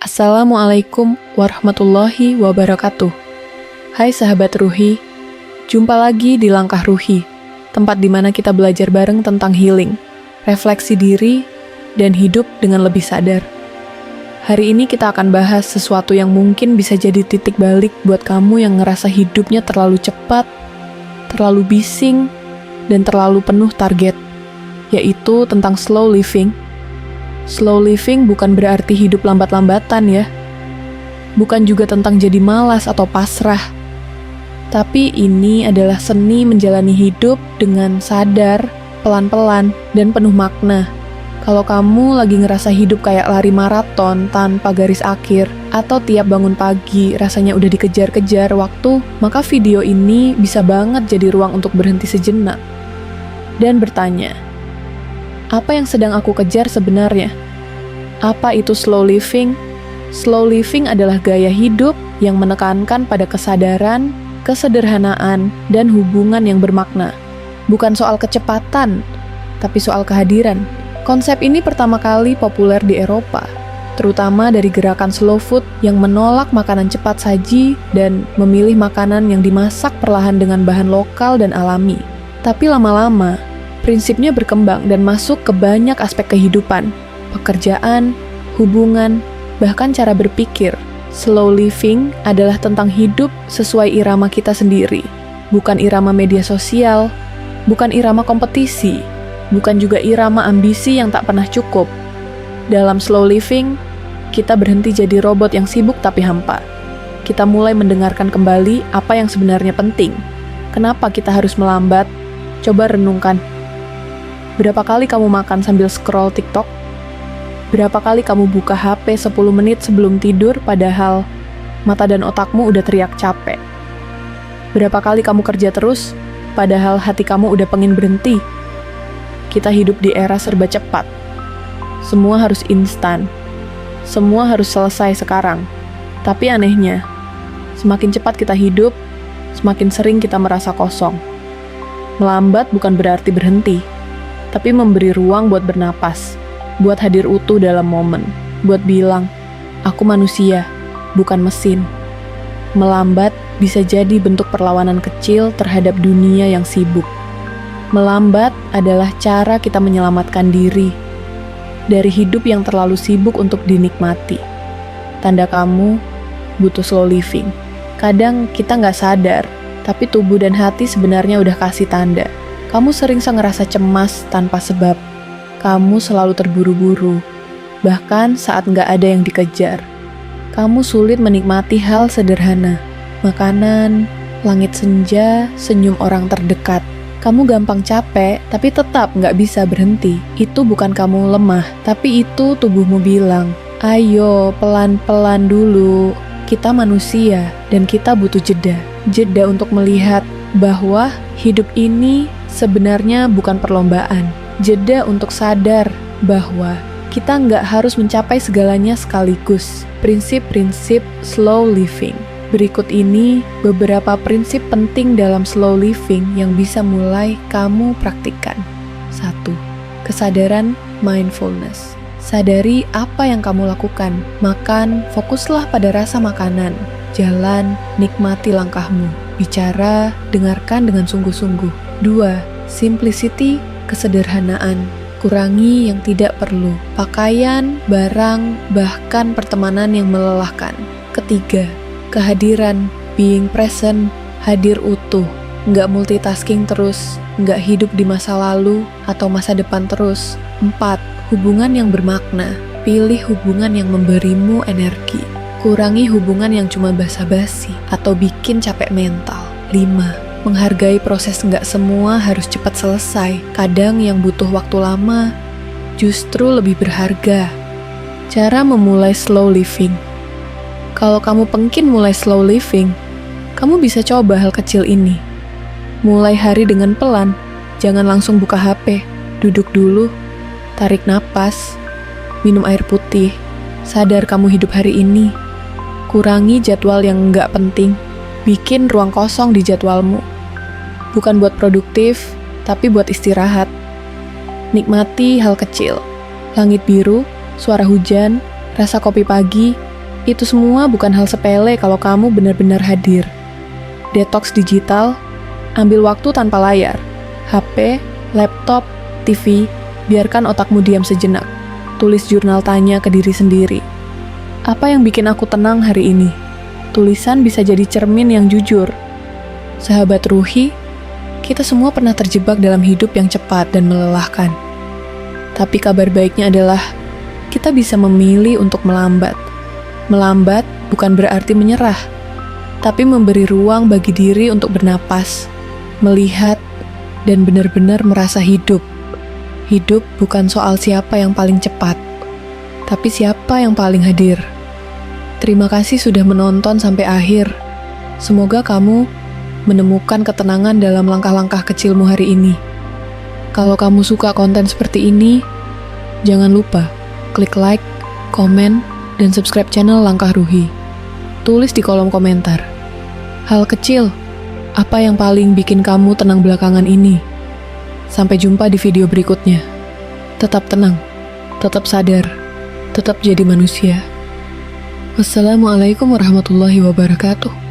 Assalamualaikum warahmatullahi wabarakatuh. Hai sahabat Ruhi, jumpa lagi di Langkah Ruhi, tempat di mana kita belajar bareng tentang healing, refleksi diri, dan hidup dengan lebih sadar. Hari ini kita akan bahas sesuatu yang mungkin bisa jadi titik balik buat kamu yang ngerasa hidupnya terlalu cepat, terlalu bising, dan terlalu penuh target, yaitu tentang slow living. Slow living bukan berarti hidup lambat-lambatan ya. Bukan juga tentang jadi malas atau pasrah. Tapi ini adalah seni menjalani hidup dengan sadar, pelan-pelan, dan penuh makna. Kalau kamu lagi ngerasa hidup kayak lari maraton tanpa garis akhir, atau tiap bangun pagi rasanya udah dikejar-kejar waktu, maka video ini bisa banget jadi ruang untuk berhenti sejenak. Dan bertanya, apa yang sedang aku kejar sebenarnya? Apa itu slow living? Slow living adalah gaya hidup yang menekankan pada kesadaran, kesederhanaan, dan hubungan yang bermakna. Bukan soal kecepatan, tapi soal kehadiran. Konsep ini pertama kali populer di Eropa, terutama dari gerakan slow food yang menolak makanan cepat saji dan memilih makanan yang dimasak perlahan dengan bahan lokal dan alami. Tapi lama-lama, prinsipnya berkembang dan masuk ke banyak aspek kehidupan, pekerjaan, hubungan, bahkan cara berpikir. Slow living adalah tentang hidup sesuai irama kita sendiri, bukan irama media sosial, bukan irama kompetisi, bukan juga irama ambisi yang tak pernah cukup. Dalam slow living, kita berhenti jadi robot yang sibuk tapi hampa. Kita mulai mendengarkan kembali apa yang sebenarnya penting. Kenapa kita harus melambat? Coba renungkan. Berapa kali kamu makan sambil scroll TikTok? Berapa kali kamu buka HP 10 menit sebelum tidur padahal mata dan otakmu udah teriak capek? Berapa kali kamu kerja terus padahal hati kamu udah pengen berhenti? Kita hidup di era serba cepat. Semua harus instan. Semua harus selesai sekarang. Tapi anehnya, semakin cepat kita hidup, semakin sering kita merasa kosong. Melambat bukan berarti berhenti, tapi memberi ruang buat bernapas, buat hadir utuh dalam momen, buat bilang, aku manusia, bukan mesin. Melambat bisa jadi bentuk perlawanan kecil terhadap dunia yang sibuk. Melambat adalah cara kita menyelamatkan diri dari hidup yang terlalu sibuk untuk dinikmati. Tanda kamu butuh slow living. Kadang kita nggak sadar, tapi tubuh dan hati sebenarnya udah kasih tanda. Kamu sering ngerasa cemas tanpa sebab. Kamu selalu terburu-buru, bahkan saat nggak ada yang dikejar. Kamu sulit menikmati hal sederhana, makanan, langit senja, senyum orang terdekat. Kamu gampang capek, tapi tetap nggak bisa berhenti. Itu bukan kamu lemah, tapi itu tubuhmu bilang, ayo pelan-pelan dulu. Kita manusia, dan kita butuh jeda. Jeda untuk melihat bahwa hidup ini sebenarnya bukan perlombaan. Jeda untuk sadar bahwa kita nggak harus mencapai segalanya sekaligus. Prinsip-prinsip slow living. Berikut ini beberapa prinsip penting dalam slow living yang bisa mulai kamu praktikkan. 1. Kesadaran mindfulness. Sadari apa yang kamu lakukan. Makan, fokuslah pada rasa makanan. Jalan, nikmati langkahmu. Bicara, dengarkan dengan sungguh-sungguh. 2. Simplicity, kesederhanaan. Kurangi yang tidak perlu. Pakaian, barang, bahkan pertemanan yang melelahkan. 3. Kehadiran, being present, hadir utuh. Nggak multitasking terus, nggak hidup di masa lalu atau masa depan terus. 4. Hubungan yang bermakna. Pilih hubungan yang memberimu energi. Kurangi hubungan yang cuma basa-basi atau bikin capek mental. 5. Menghargai proses, nggak semua harus cepat selesai. Kadang yang butuh waktu lama justru lebih berharga. Cara memulai slow living. Kalau kamu pengen mulai slow living, kamu bisa coba hal kecil ini. Mulai hari dengan pelan, jangan langsung buka HP. Duduk dulu, tarik napas, minum air putih. Sadar kamu hidup hari ini. Kurangi jadwal yang nggak penting. Bikin ruang kosong di jadwalmu. Bukan buat produktif, tapi buat istirahat. Nikmati hal kecil. Langit biru, suara hujan, rasa kopi pagi, Itu semua bukan hal sepele kalau kamu benar-benar hadir. Detox digital, ambil waktu tanpa layar. HP, laptop, TV, biarkan otakmu diam sejenak. Tulis jurnal tanya ke diri sendiri. Apa yang bikin aku tenang hari ini? Tulisan bisa jadi cermin yang jujur. Sahabat Ruhi, kita semua pernah terjebak dalam hidup yang cepat dan melelahkan. Tapi kabar baiknya adalah kita bisa memilih untuk melambat. Melambat bukan berarti menyerah, tapi memberi ruang bagi diri untuk bernapas, melihat, dan benar-benar merasa hidup. Hidup bukan soal siapa yang paling cepat, tapi siapa yang paling hadir. Terima kasih sudah menonton sampai akhir. Semoga kamu menemukan ketenangan dalam langkah-langkah kecilmu hari ini. Kalau kamu suka konten seperti ini, jangan lupa klik like, komen, dan subscribe channel Langkah Ruhi. Tulis di kolom komentar. Hal kecil, apa yang paling bikin kamu tenang belakangan ini? Sampai jumpa di video berikutnya. Tetap tenang, tetap sadar, tetap jadi manusia. Wassalamualaikum warahmatullahi wabarakatuh.